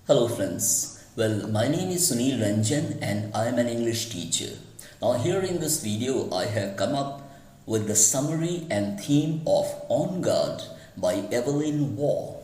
Hello friends. Well, my name is Sunil Ranjan and I am an English teacher. Now here in this video I have come up with the summary and theme of On Guard by Evelyn Waugh.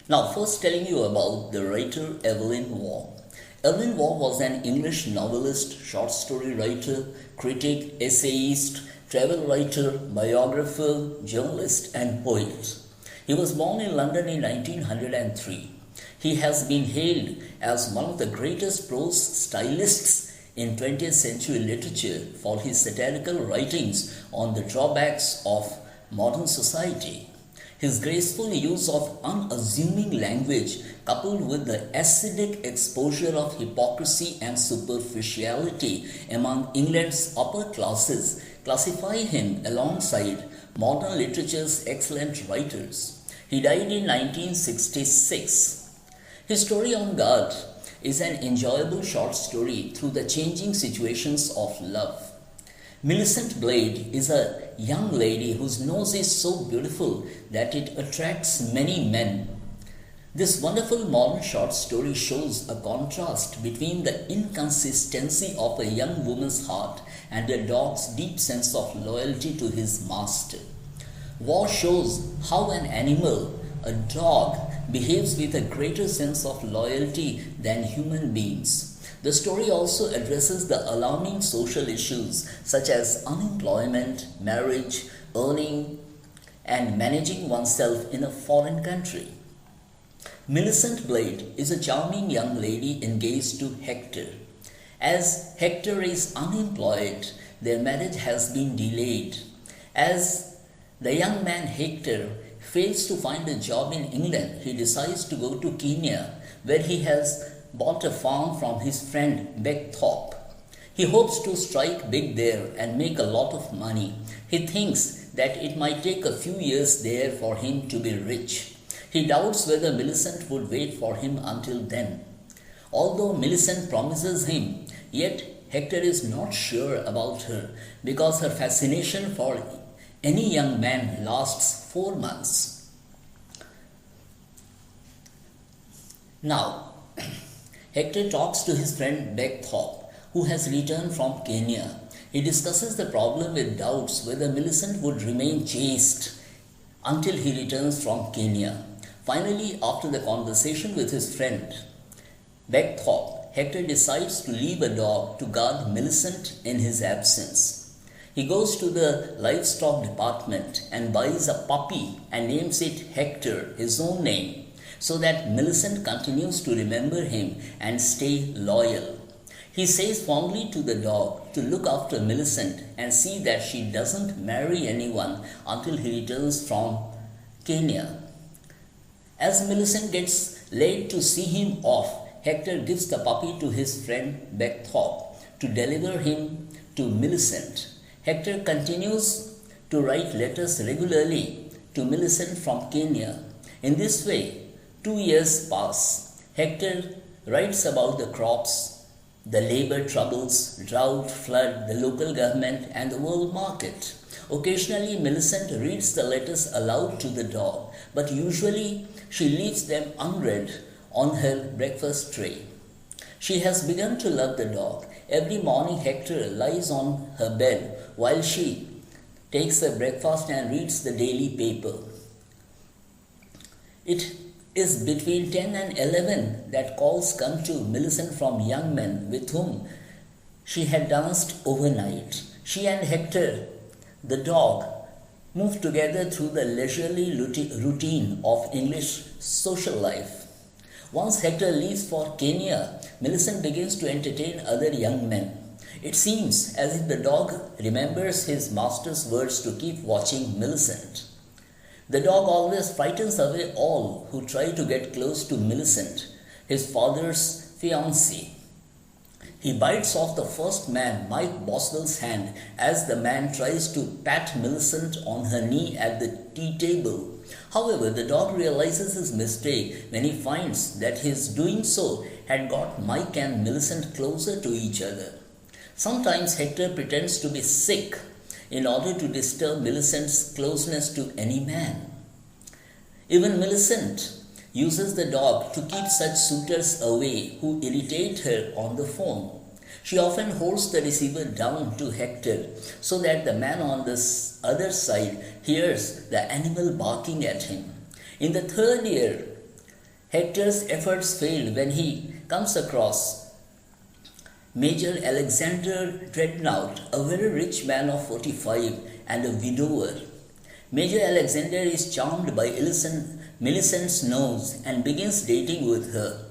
Now first telling you about the writer Evelyn Waugh. Evelyn Waugh was an English novelist, short story writer, critic, essayist, travel writer, biographer, journalist and poet. He was born in London in 1903. He has been hailed as one of the greatest prose stylists in 20th century literature for his satirical writings on the drawbacks of modern society. His graceful use of unassuming language, coupled with the acidic exposure of hypocrisy and superficiality among England's upper classes, classify him alongside modern literature's excellent writers. He died in 1966. His story On Guard is an enjoyable short story through the changing situations of love. Millicent Blade is a young lady whose nose is so beautiful that it attracts many men. This wonderful modern short story shows a contrast between the inconsistency of a young woman's heart and a dog's deep sense of loyalty to his master. Waugh shows how an animal, a dog, behaves with a greater sense of loyalty than human beings. The story also addresses the alarming social issues such as unemployment, marriage, earning, and managing oneself in a foreign country. Millicent Blade is a charming young lady engaged to Hector. As Hector is unemployed, their marriage has been delayed. As the young man Hector fails to find a job in England, he decides to go to Kenya, where he has bought a farm from his friend Beckthorpe. He hopes to strike big there and make a lot of money. He thinks that it might take a few years there for him to be rich. He doubts whether Millicent would wait for him until then. Although Millicent promises him, yet Hector is not sure about her because her fascination for any young man lasts 4 months. Now, Hector talks to his friend Beckthorpe, who has returned from Kenya. He discusses the problem with doubts whether Millicent would remain chaste until he returns from Kenya. Finally, after the conversation with his friend Beckthorpe, Hector decides to leave a dog to guard Millicent in his absence. He goes to the livestock department and buys a puppy and names it Hector, his own name, so that Millicent continues to remember him and stay loyal. He says fondly to the dog to look after Millicent and see that she doesn't marry anyone until he returns from Kenya. As Millicent gets laid to see him off, Hector gives the puppy to his friend Beckthorpe to deliver him to Millicent. Hector continues to write letters regularly to Millicent from Kenya. In this way, 2 years pass. Hector writes about the crops, the labor troubles, drought, flood, the local government, and the world market. Occasionally, Millicent reads the letters aloud to the dog, but usually she leaves them unread on her breakfast tray. She has begun to love the dog. Every morning, Hector lies on her bed while she takes her breakfast and reads the daily paper. It is between 10 and 11 that calls come to Millicent from young men with whom she had danced overnight. She and Hector, the dog, move together through the leisurely routine of English social life. Once Hector leaves for Kenya, Millicent begins to entertain other young men. It seems as if the dog remembers his master's words to keep watching Millicent. The dog always frightens away all who try to get close to Millicent, his father's fiancée. He bites off the first man, Mike Boswell's hand, as the man tries to pat Millicent on her knee at the tea table. However, the dog realizes his mistake when he finds that his doing so had got Mike and Millicent closer to each other. Sometimes Hector pretends to be sick in order to disturb Millicent's closeness to any man. Even Millicent uses the dog to keep such suitors away who irritate her on the phone. She often holds the receiver down to Hector so that the man on the other side hears the animal barking at him. In the third year, Hector's efforts fail when he comes across Major Alexander Dreadnought, a very rich man of 45 and a widower. Major Alexander is charmed by Millicent's nose and begins dating with her.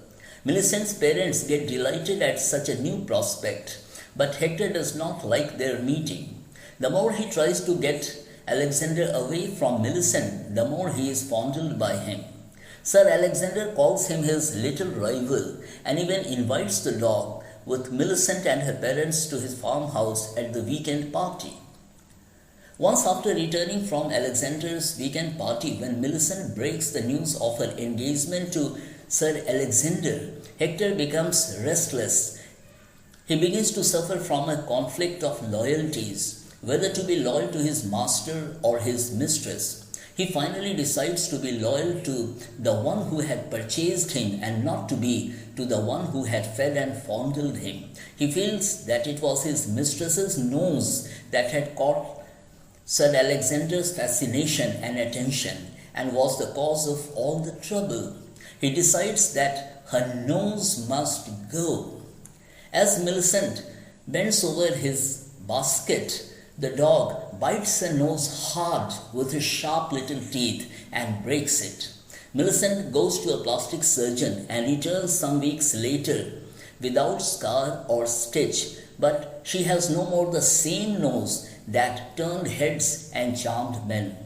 Millicent's parents get delighted at such a new prospect, but Hector does not like their meeting. The more he tries to get Alexander away from Millicent, the more he is fondled by him. Sir Alexander calls him his little rival and even invites the dog with Millicent and her parents to his farmhouse at the weekend party. Once after returning from Alexander's weekend party, when Millicent breaks the news of her engagement to Sir Alexander, Hector becomes restless. He begins to suffer from a conflict of loyalties, whether to be loyal to his master or his mistress. He finally decides to be loyal to the one who had purchased him and not to be to the one who had fed and fondled him. He feels that it was his mistress's nose that had caught Sir Alexander's fascination and attention and was the cause of all the trouble. He decides that her nose must go. As Millicent bends over his basket, the dog bites her nose hard with his sharp little teeth and breaks it. Millicent goes to a plastic surgeon and returns some weeks later without scar or stitch, but she has no more the same nose that turned heads and charmed men.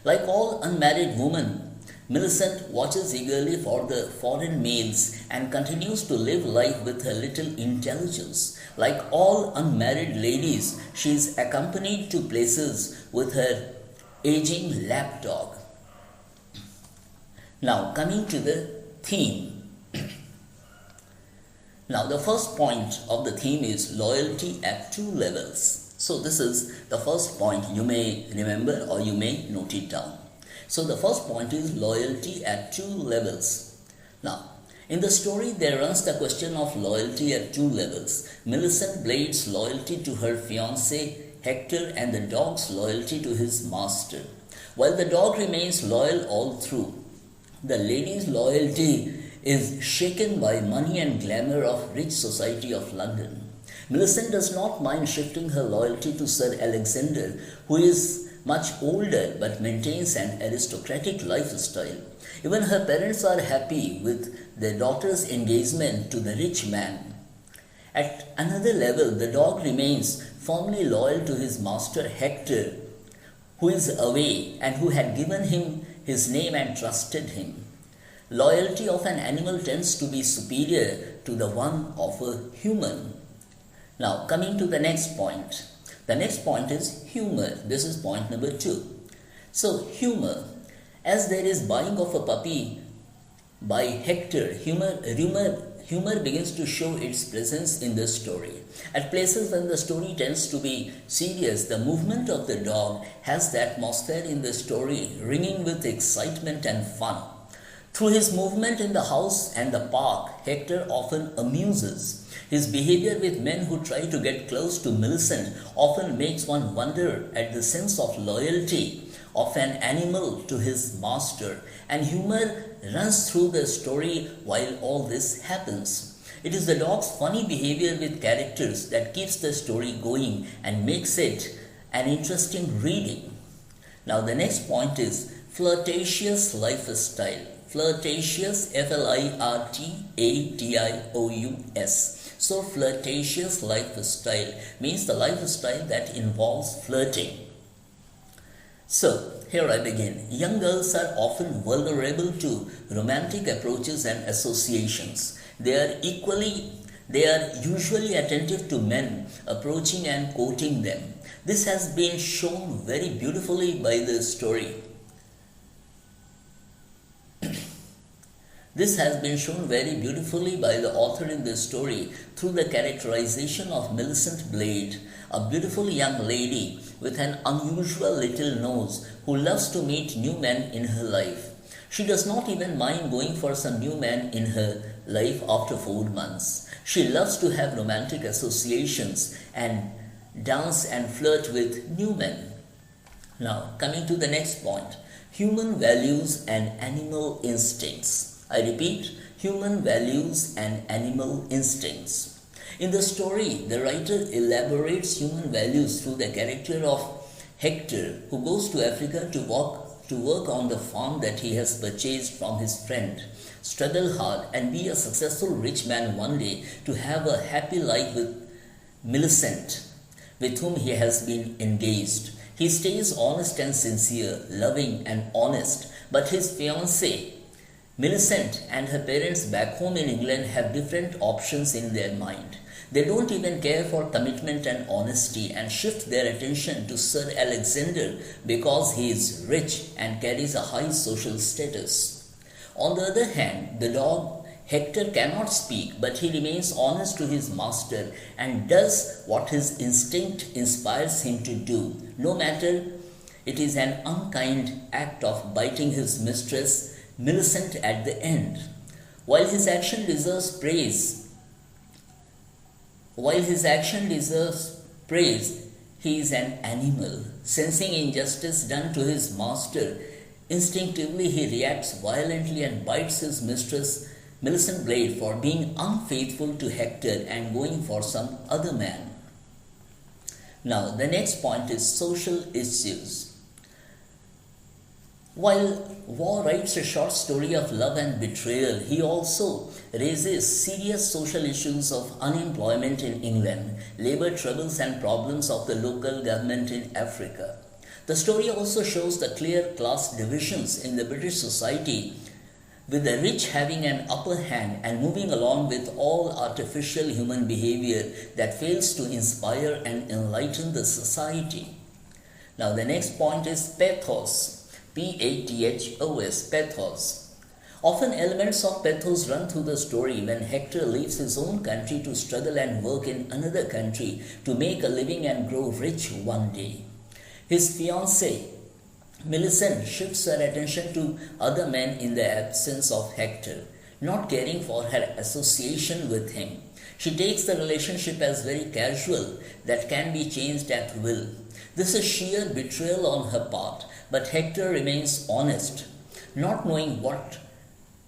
Like all unmarried women, Millicent watches eagerly for the foreign males and continues to live life with her little intelligence. Like all unmarried ladies, she is accompanied to places with her aging lapdog. Now, coming to the theme. Now, the first point of the theme is loyalty at two levels. So, this is the first point. You may remember or you may note it down. So, the first point is loyalty at two levels. Now, in the story, there runs the question of loyalty at two levels. Millicent Blade's loyalty to her fiancé Hector and the dog's loyalty to his master. While the dog remains loyal all through, the lady's loyalty is shaken by money and glamour of rich society of London. Millicent does not mind shifting her loyalty to Sir Alexander, who is much older but maintains an aristocratic lifestyle. Even her parents are happy with their daughter's engagement to the rich man. At another level, the dog remains firmly loyal to his master Hector, who is away and who had given him his name and trusted him. Loyalty of an animal tends to be superior to the one of a human. Now, coming to the next point. The next point is humor. This is point number 2. So, humor. As there is buying of a puppy by Hector, humor begins to show its presence in the story. At places when the story tends to be serious, the movement of the dog has the atmosphere in the story ringing with excitement and fun. Through his movement in the house and the park, Hector often amuses. His behavior with men who try to get close to Millicent often makes one wonder at the sense of loyalty of an animal to his master, and humor runs through the story while all this happens. It is the dog's funny behavior with characters that keeps the story going and makes it an interesting reading. Now the next point is flirtatious lifestyle. Flirtatious, Flirtatious. So flirtatious lifestyle means the lifestyle that involves flirting. So here I begin. Young girls are often vulnerable to romantic approaches and associations. They are usually attentive to men approaching and courting them. This has been shown very beautifully by the story. This has been shown very beautifully by the author in this story through the characterization of Millicent Blade, a beautiful young lady with an unusual little nose who loves to meet new men in her life. She does not even mind going for some new man in her life after 4 months. She loves to have romantic associations and dance and flirt with new men. Now, coming to the next point, human values and animal instincts. I repeat, human values and animal instincts. In the story, the writer elaborates human values through the character of Hector, who goes to Africa to work on the farm that he has purchased from his friend, struggle hard and be a successful rich man one day to have a happy life with Millicent, with whom he has been engaged. He stays honest and sincere, loving and honest, but his fiancée, Millicent, and her parents back home in England have different options in their mind. They don't even care for commitment and honesty and shift their attention to Sir Alexander because he is rich and carries a high social status. On the other hand, the dog Hector cannot speak, but he remains honest to his master and does what his instinct inspires him to do, no matter it is an unkind act of biting his mistress, Millicent, at the end. While his action deserves praise, he is an animal. Sensing injustice done to his master, instinctively he reacts violently and bites his mistress, Millicent Blade, for being unfaithful to Hector and going for some other man. Now, the next point is social issues. While Waugh writes a short story of love and betrayal, he also raises serious social issues of unemployment in England, labour troubles and problems of the local government in Africa. The story also shows the clear class divisions in the British society, with the rich having an upper hand and moving along with all artificial human behavior that fails to inspire and enlighten the society. Now the next point is pathos. P-A-T-H-O-S, pathos. Often elements of pathos run through the story when Hector leaves his own country to struggle and work in another country to make a living and grow rich one day. His fiancée, Millicent, shifts her attention to other men in the absence of Hector, not caring for her association with him. She takes the relationship as very casual that can be changed at will. This is sheer betrayal on her part, but Hector remains honest, not knowing what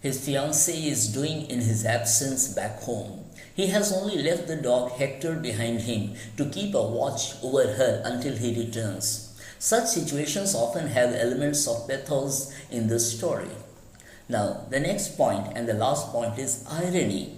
his fiancée is doing in his absence back home. He has only left the dog Hector behind him to keep a watch over her until he returns. Such situations often have elements of pathos in the story. Now, the next point and the last point is irony.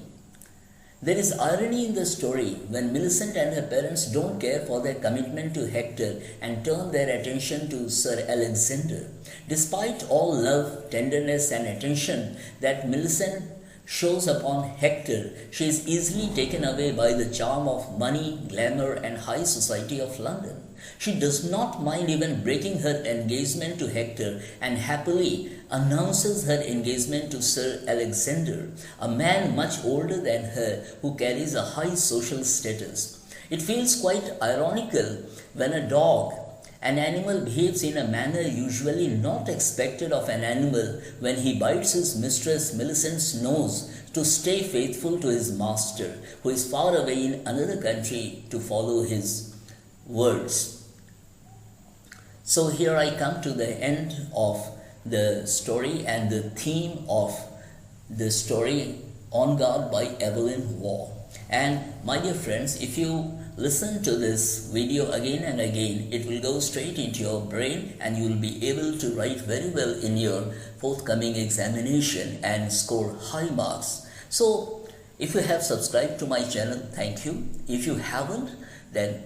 There is irony in the story when Millicent and her parents don't care for their commitment to Hector and turn their attention to Sir Alexander. Despite all love, tenderness and attention that Millicent shows upon Hector, she is easily taken away by the charm of money, glamour and high society of London. She does not mind even breaking her engagement to Hector and happily announces her engagement to Sir Alexander, a man much older than her who carries a high social status. It feels quite ironical when a dog, an animal, behaves in a manner usually not expected of an animal when he bites his mistress Millicent's nose to stay faithful to his master, who is far away in another country, to follow his words. So here I come to the end of the story and the theme of the story, On Guard by Evelyn Waugh. And my dear friends, if you listen to this video again and again, it will go straight into your brain and you will be able to write very well in your forthcoming examination and score high marks. So if you have subscribed to my channel, thank you. If you haven't, then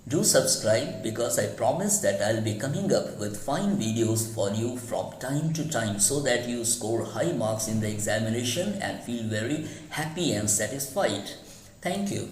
do subscribe, because I promise that I'll be coming up with fine videos for you from time to time so that you score high marks in the examination and feel very happy and satisfied. Thank you.